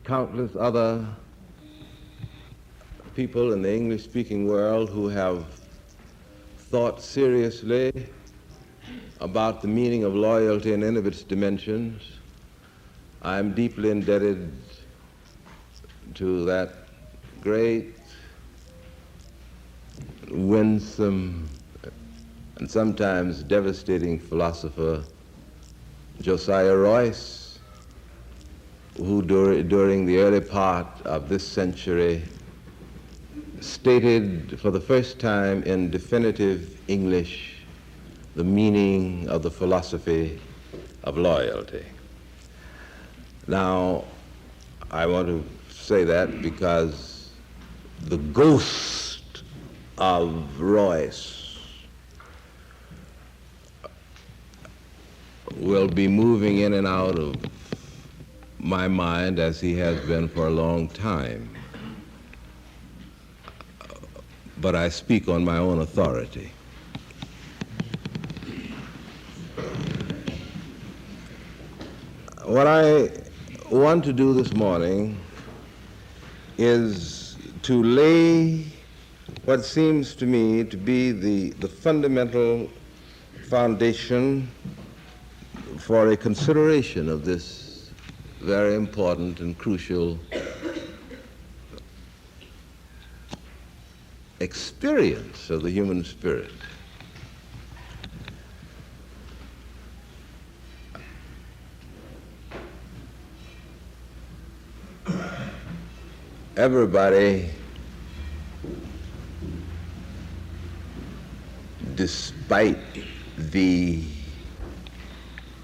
countless other people in the English-speaking world who have thought seriously about the meaning of loyalty in any of its dimensions. I am deeply indebted to that great, winsome, and sometimes devastating philosopher, Josiah Royce, who during the early part of this century stated for the first time in definitive English the meaning of the philosophy of loyalty. Now, I want to say that because the ghost of Royce will be moving in and out of my mind as he has been for a long time. But I speak on my own authority. What I want to do this morning is to lay what seems to me to be the fundamental foundation for a consideration of this very important and crucial experience of the human spirit. Everybody, despite the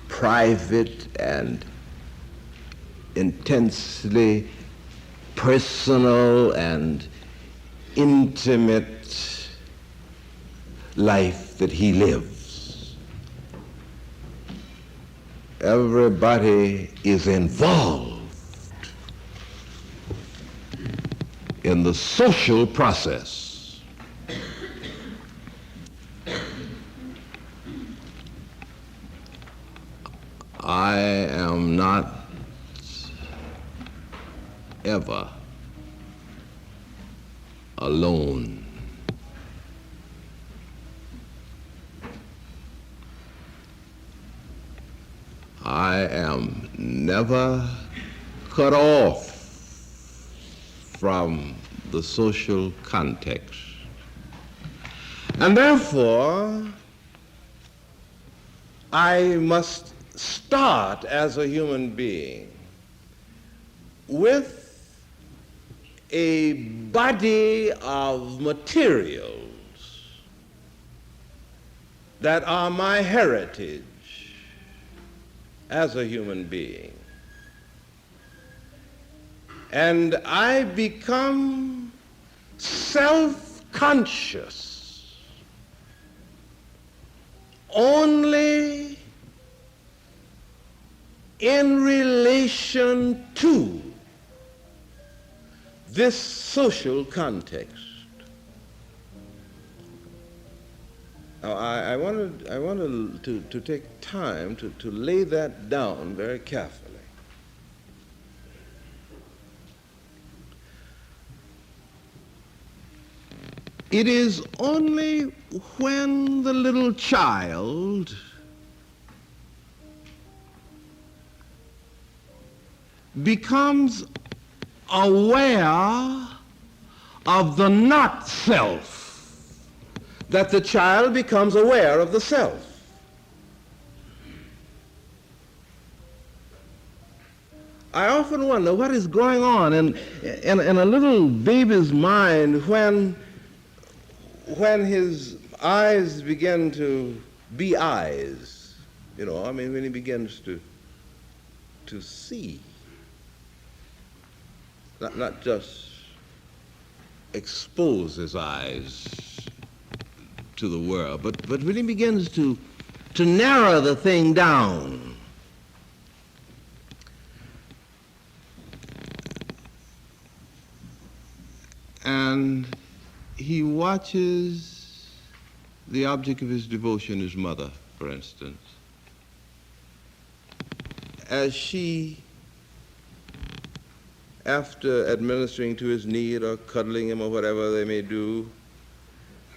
private and intensely personal and intimate life that he lives, everybody is involved in the social process. I am not ever alone. I am never cut off from the social context. And therefore, I must start as a human being with a body of materials that are my heritage as a human being. And I become self-conscious only in relation to this social context. Now, I wanted to take time to lay that down very carefully. It is only when the little child becomes aware of the not self that the child becomes aware of the self. I often wonder what is going on in a little baby's mind when his eyes begin to be eyes, when he begins to see, not just expose his eyes to the world, but when he begins to narrow the thing down. And he watches the object of his devotion, his mother, for instance, as she after administering to his need or cuddling him or whatever they may do,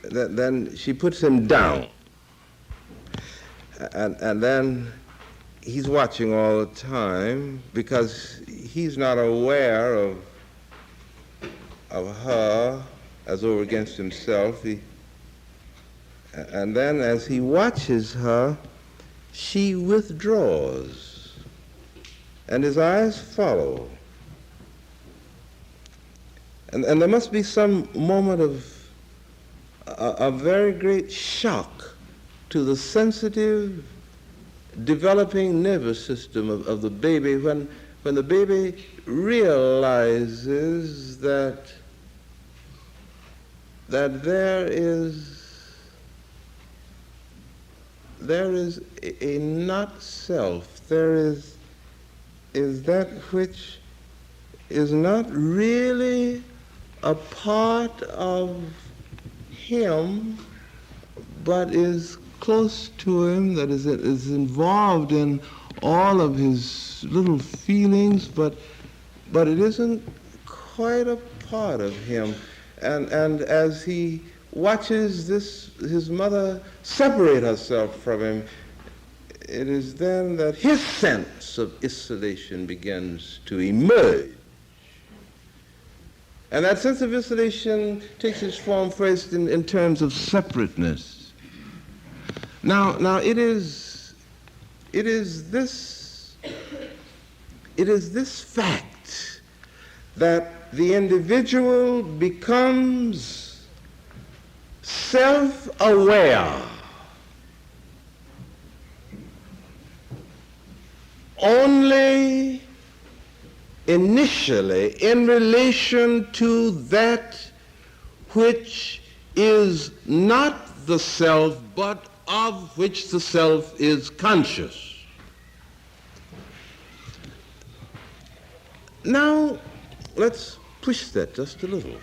then she puts him down. And then he's watching all the time because he's not aware of her as over against himself. And then as he watches her, she withdraws, and his eyes follow. And there must be some moment of a very great shock to the sensitive, developing nervous system of the baby when the baby realizes that there is a not self. There is that which is not really a part of him, but is close to him, that is involved in all of his little feelings, but it isn't quite a part of him. And as he watches his mother separate herself from him, it is then that his sense of isolation begins to emerge. And that sense of isolation takes its form first in terms of separateness. Now it is this fact that the individual becomes self-aware only initially in relation to that which is not the self, but of which the self is conscious. Now, let's push that just a little.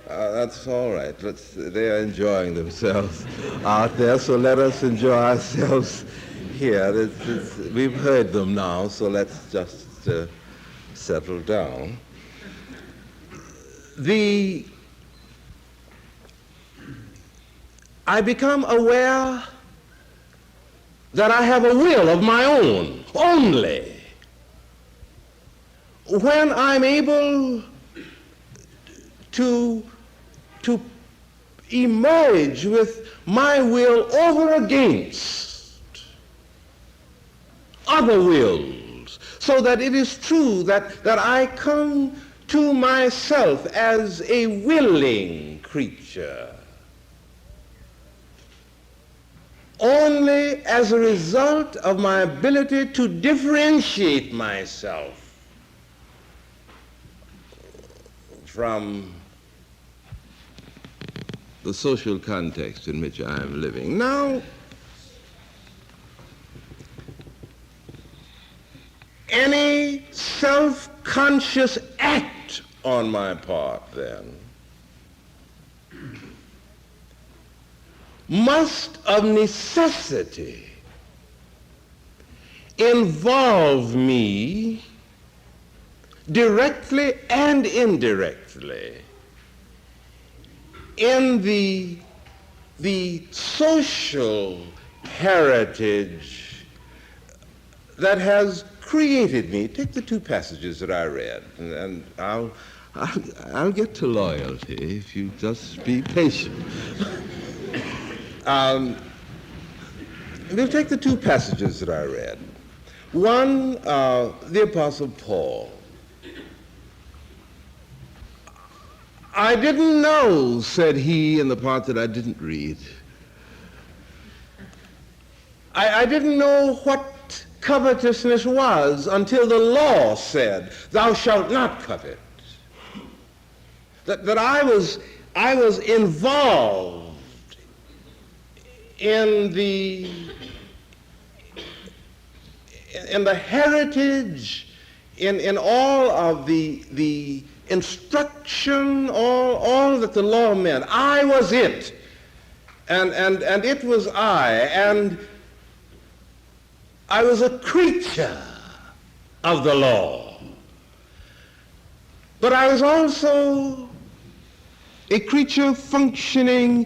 That's all right. They are enjoying themselves out there, so let us enjoy ourselves here. We've heard them now, so let's just settle down. I become aware that I have a will of my own only when I'm able to emerge with my will over against other wills, so that it is true that I come to myself as a willing creature only as a result of my ability to differentiate myself from the social context in which I am living. Now, any self-conscious act on my part, then, must of necessity involve me directly and indirectly in the social heritage that has created me. Take the two passages that I read, and I'll get to loyalty if you just be patient. We'll take the two passages that I read. One, the Apostle Paul. I didn't know, said he in the part that I didn't read. I didn't know what covetousness was until the law said, thou shalt not covet. That I was involved in the heritage, in all of the instruction, all that the law meant. I was it, and it was I, and I was a creature of the law. But I was also a creature functioning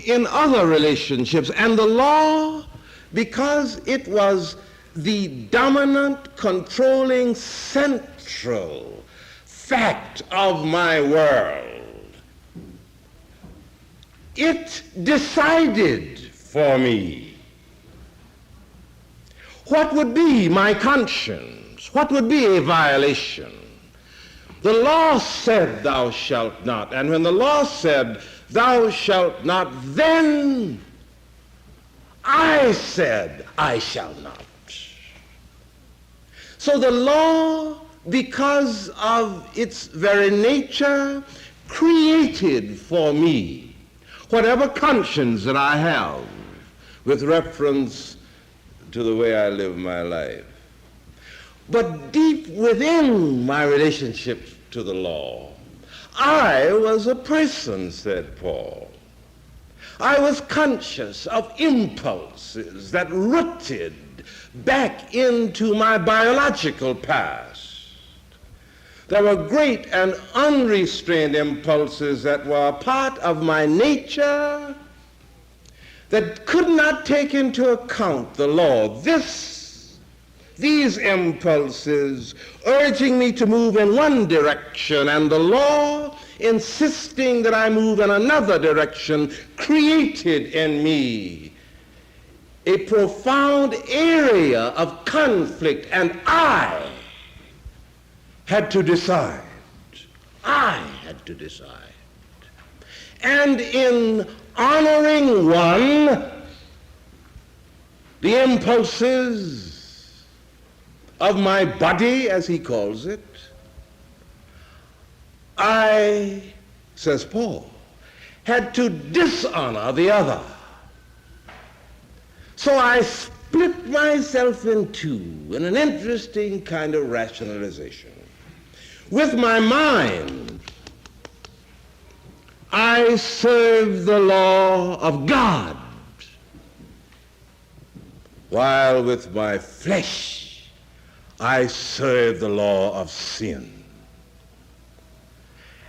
in other relationships, and the law, because it was the dominant, controlling, central fact of my world, it decided for me what would be my conscience, what would be a violation. The law said, thou shalt not. And when the law said, thou shalt not, then I said, I shall not. So the law, because of its very nature, created for me whatever conscience that I have with reference to the way I live my life. But deep within my relationship to the law, I was a person, said Paul. I was conscious of impulses that rooted back into my biological past. There were great and unrestrained impulses that were a part of my nature that could not take into account the law. These impulses urging me to move in one direction and the law insisting that I move in another direction created in me a profound area of conflict, and I had to decide. I had to decide. And in honoring one, the impulses of my body, as he calls it, I, says Paul, had to dishonor the other. So I split myself in two in an interesting kind of rationalization. With my mind, I serve the law of God, while with my flesh, I serve the law of sin.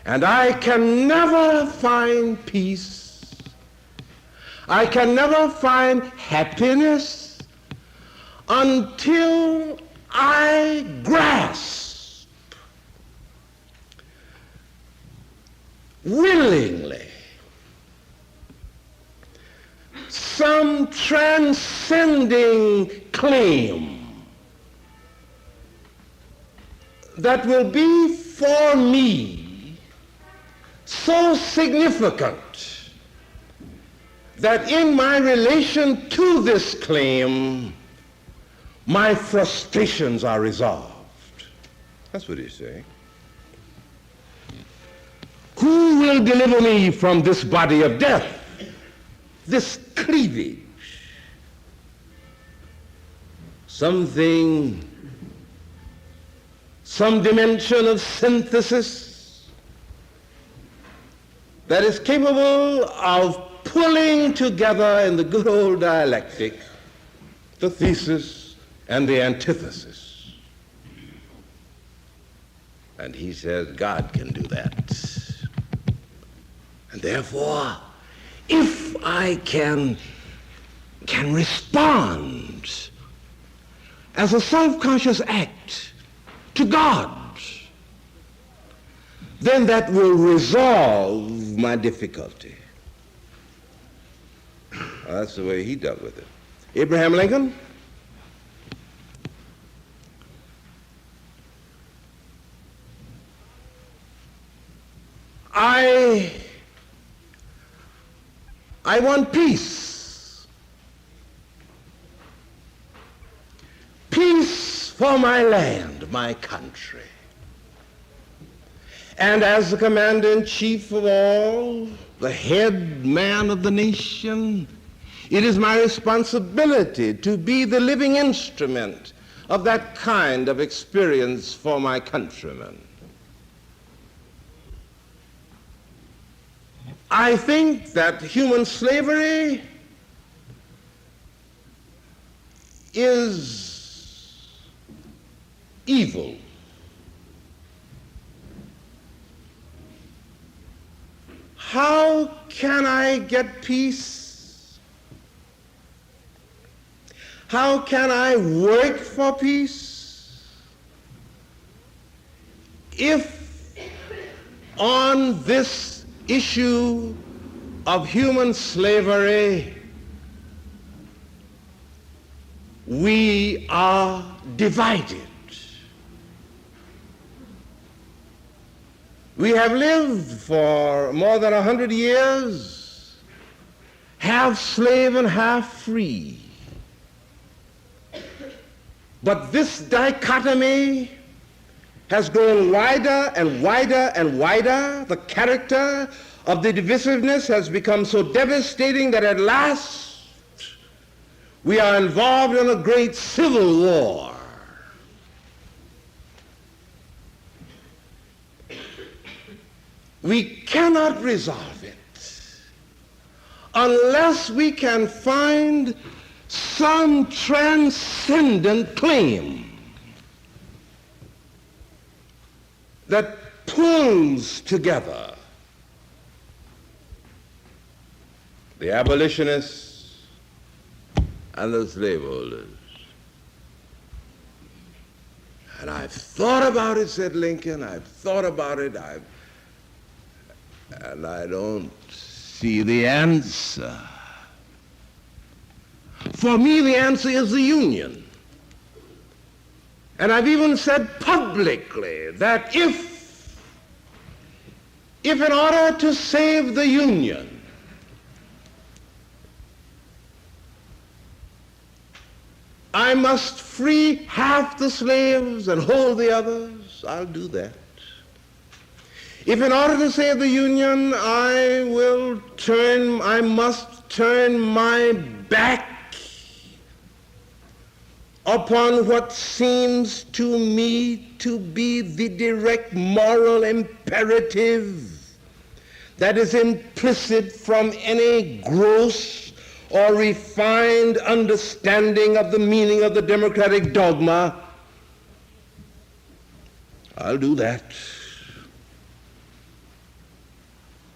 And I can never find peace. I can never find happiness until I grasp willingly some transcending claim that will be for me so significant that in my relation to this claim, my frustrations are resolved. That's what he's saying. Who will deliver me from this body of death, this cleavage? Something, some dimension of synthesis that is capable of pulling together in the good old dialectic the thesis and the antithesis. And he says God can do that. And therefore, if I can respond as a self-conscious act to God, then that will resolve my difficulty. That's the way he dealt with it. Abraham Lincoln, I want peace. Peace for my land, my country. And as the commander-in-chief of all, the head man of the nation, it is my responsibility to be the living instrument of that kind of experience for my countrymen. I think that human slavery is evil. how can I get peace? How can I work for peace if on this issue of human slavery we are divided? We have lived for more than 100 years, half slave and half free. But this dichotomy has grown wider and wider and wider. The character of the divisiveness has become so devastating that at last we are involved in a great civil war. We cannot resolve it unless we can find some transcendent claim that pulls together the abolitionists and the slaveholders. And I've thought about it, said Lincoln, I've thought about it, and I don't see the answer. For me, the answer is the Union. And I've even said publicly that if in order to save the Union, I must free half the slaves and hold the others, I'll do that. If in order to save the Union, I must turn my back upon what seems to me to be the direct moral imperative that is implicit from any gross or refined understanding of the meaning of the democratic dogma, I'll do that.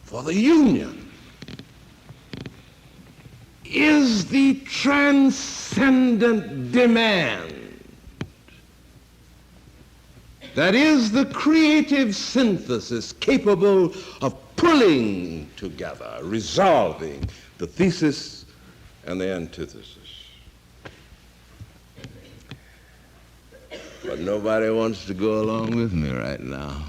For the Union is the transcendent demand that is the creative synthesis capable of pulling together, resolving the thesis and the antithesis. But nobody wants to go along with me right now.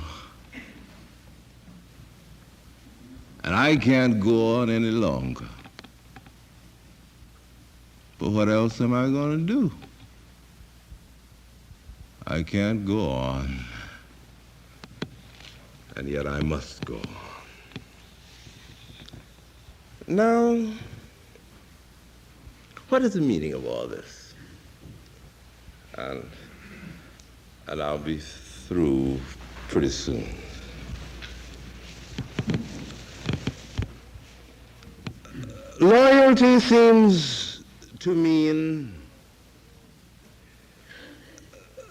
And I can't go on any longer. But what else am I going to do? I can't go on. And yet I must go on. Now, what is the meaning of all this? And I'll be through pretty soon. Loyalty seems to mean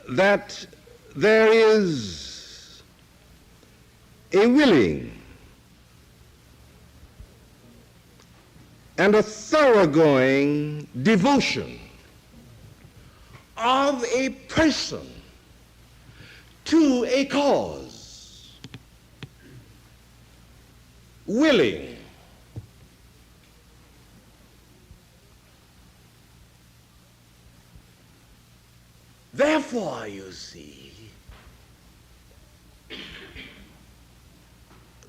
that there is a willing and a thoroughgoing devotion of a person to a cause, willing. Therefore, you see,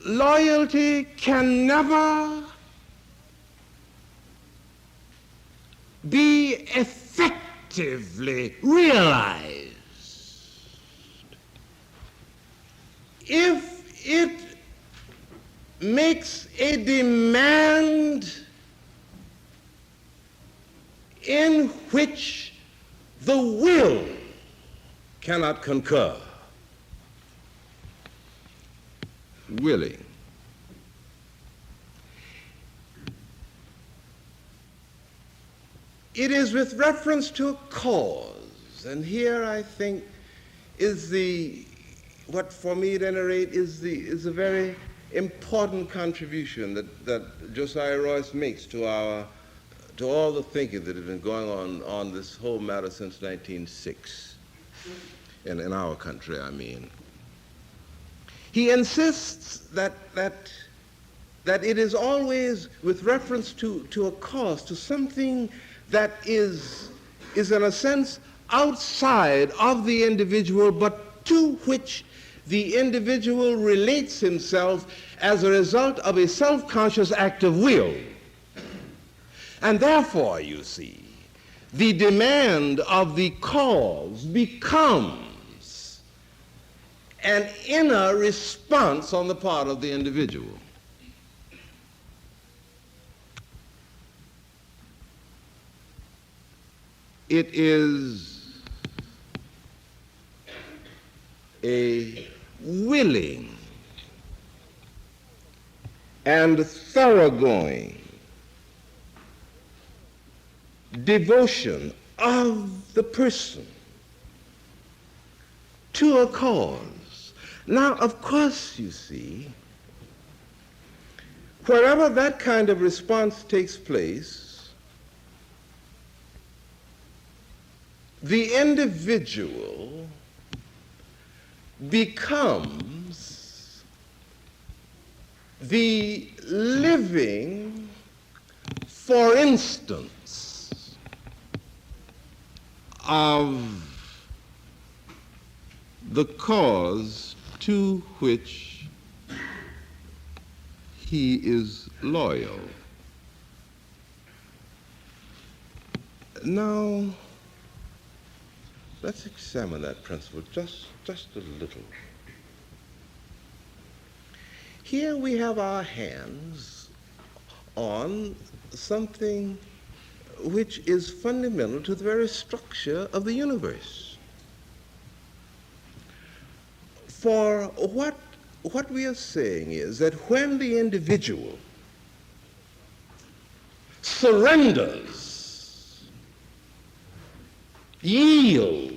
loyalty can never be effectively realized if it makes a demand in which the will cannot concur. Willing. It is with reference to a cause, and here I think is what for me at any rate is a very important contribution that Josiah Royce makes to all the thinking that has been going on this whole matter since 1906, in our country, I mean. He insists that it is always with reference to a cause, to something that is in a sense outside of the individual, but to which the individual relates himself as a result of a self-conscious act of will. And therefore, you see, the demand of the cause becomes an inner response on the part of the individual. It is a willing and thoroughgoing devotion of the person to a cause. Now, of course, you see, wherever that kind of response takes place, the individual becomes the living, for instance, of the cause to which he is loyal. Now, let's examine that principle just a little. Here we have our hands on something which is fundamental to the very structure of the universe. For what we are saying is that when the individual surrenders, yields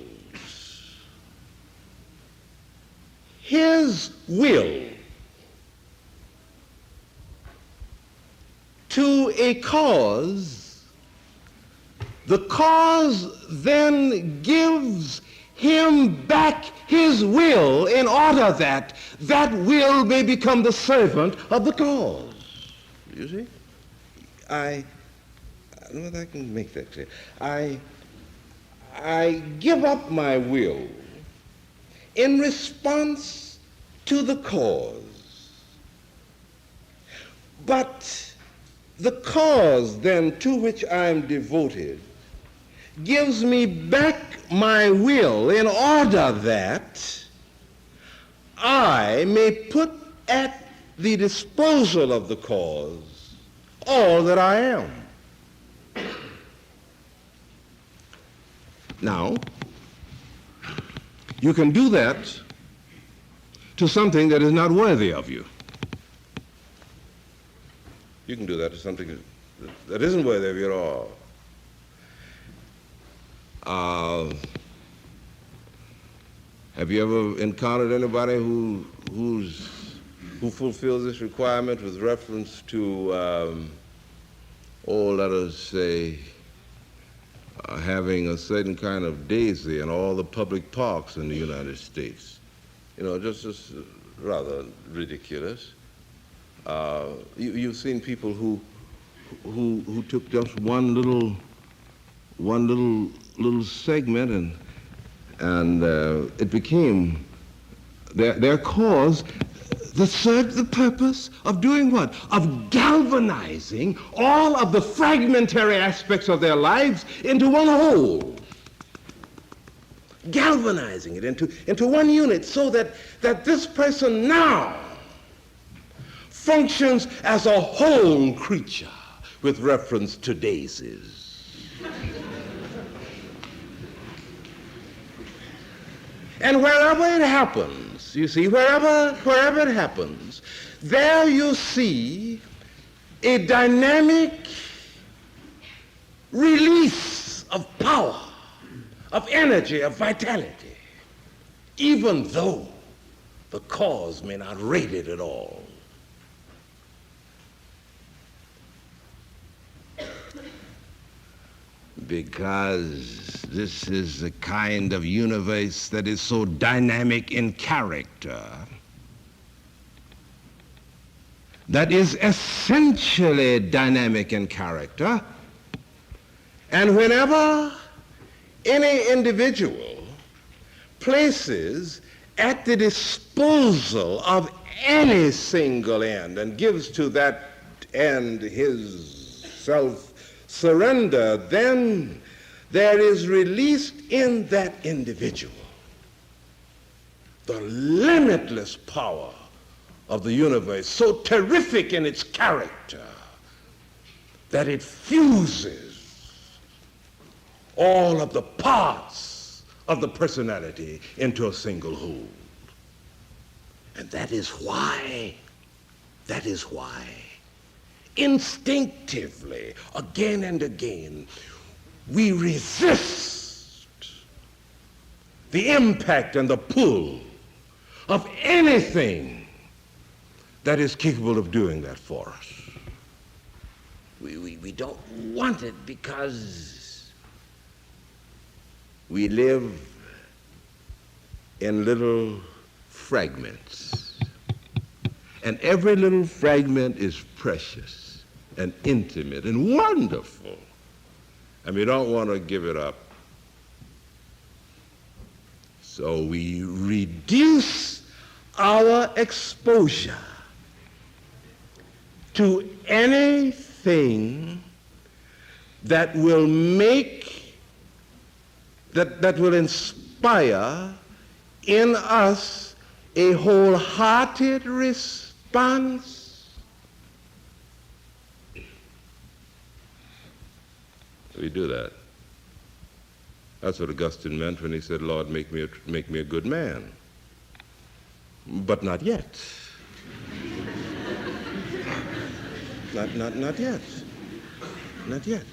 his will to a cause, the cause then gives him back his will in order that that will may become the servant of the cause. You see? I don't know if I can make that clear. I give up my will in response to the cause. But the cause then to which I am devoted gives me back my will in order that I may put at the disposal of the cause all that I am. Now, you can do that to something that is not worthy of you. You can do that to something that isn't worthy of you at all. Have you ever encountered anybody who fulfills this requirement with reference to, let us say, having a certain kind of daisy in all the public parks in the United States? You know, just rather ridiculous. You've seen people who took just one little segment and it became their cause that served the purpose of doing what? Of galvanizing all of the fragmentary aspects of their lives into one whole. Galvanizing it into one unit so that this person now functions as a whole creature with reference to daisies. And wherever it happens, you see, wherever it happens, there you see a dynamic release of power, of energy, of vitality, even though the cause may not rate it at all. because this is the kind of universe that is so dynamic in character, that is essentially dynamic in character, and whenever any individual places at the disposal of any single end and gives to that end his self-surrender, then there is released in that individual the limitless power of the universe, so terrific in its character that it fuses all of the parts of the personality into a single whole. And that is why instinctively, again and again, we resist the impact and the pull of anything that is capable of doing that for us. We don't want it because we live in little fragments. And every little fragment is precious and intimate and wonderful. And we don't want to give it up. So we reduce our exposure to anything that will make, that will inspire in us a wholehearted response. We do that. That's what Augustine meant when he said, Lord, make me a good man. But not yet. Not yet. Not yet.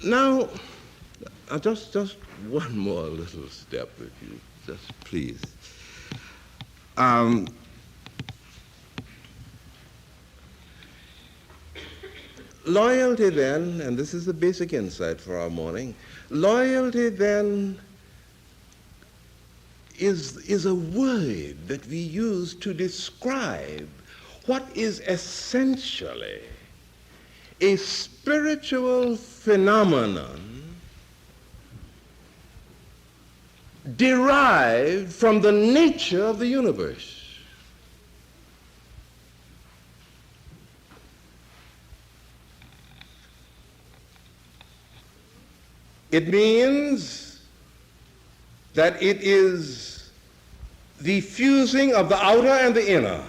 Now, just one more little step, if you just please. Loyalty then, and this is the basic insight for our morning, loyalty then is a word that we use to describe what is essentially a spiritual phenomenon derived from the nature of the universe. It means that it is the fusing of the outer and the inner.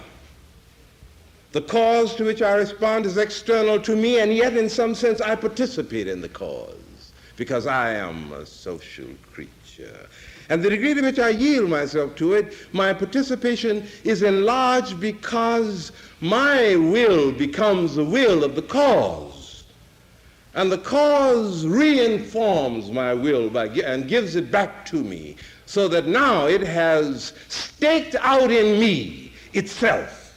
The cause to which I respond is external to me, and yet in some sense I participate in the cause because I am a social creature. And the degree to which I yield myself to it, my participation is enlarged because my will becomes the will of the cause. And the cause reinforms my will and gives it back to me, so that now it has staked out in me itself.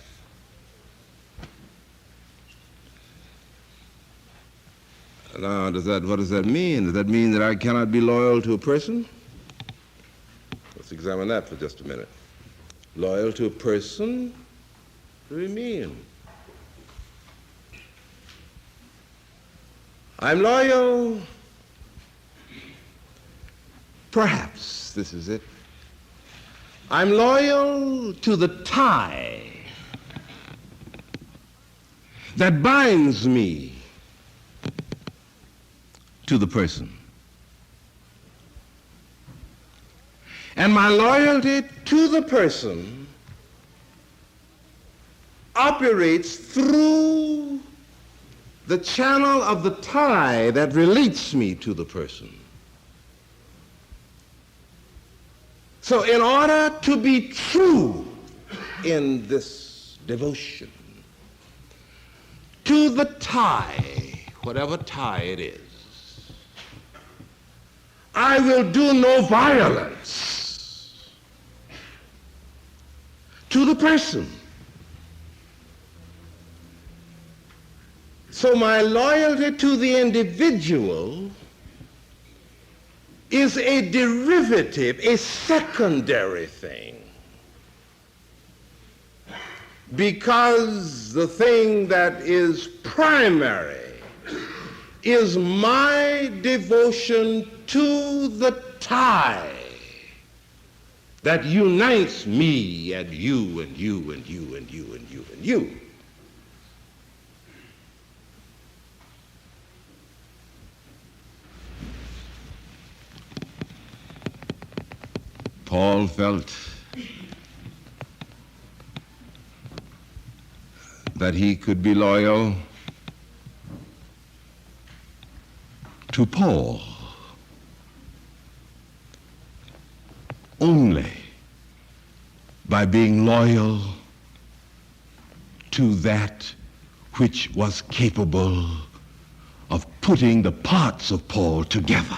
Now, what does that mean? Does that mean that I cannot be loyal to a person? Let's examine that for just a minute. Loyal to a person? What do you mean? I'm loyal, perhaps this is it. I'm loyal to the tie that binds me to the person. And my loyalty to the person operates through the channel of the tie that relates me to the person. So in order to be true in this devotion to the tie, whatever tie it is, I will do no violence to the person. So my loyalty to the individual is a derivative, a secondary thing. Because the thing that is primary is my devotion to the tie that unites me and you and you and you and you and you and you. Paul felt that he could be loyal to Paul only by being loyal to that which was capable of putting the parts of Paul together.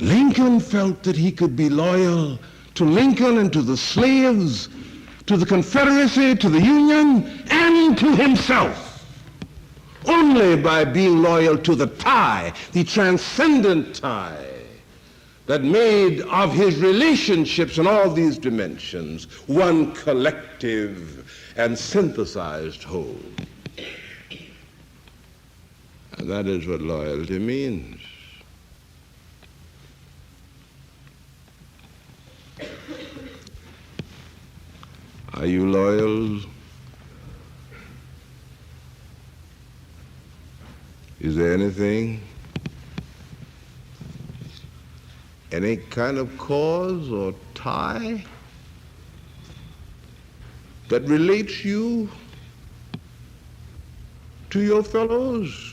Lincoln felt that he could be loyal to Lincoln and to the slaves, to the Confederacy, to the Union, and to himself, only by being loyal to the tie, the transcendent tie that made of his relationships in all these dimensions one collective and synthesized whole. And that is what loyalty means. Are you loyal? Is there anything, any kind of cause or tie that relates you to your fellows?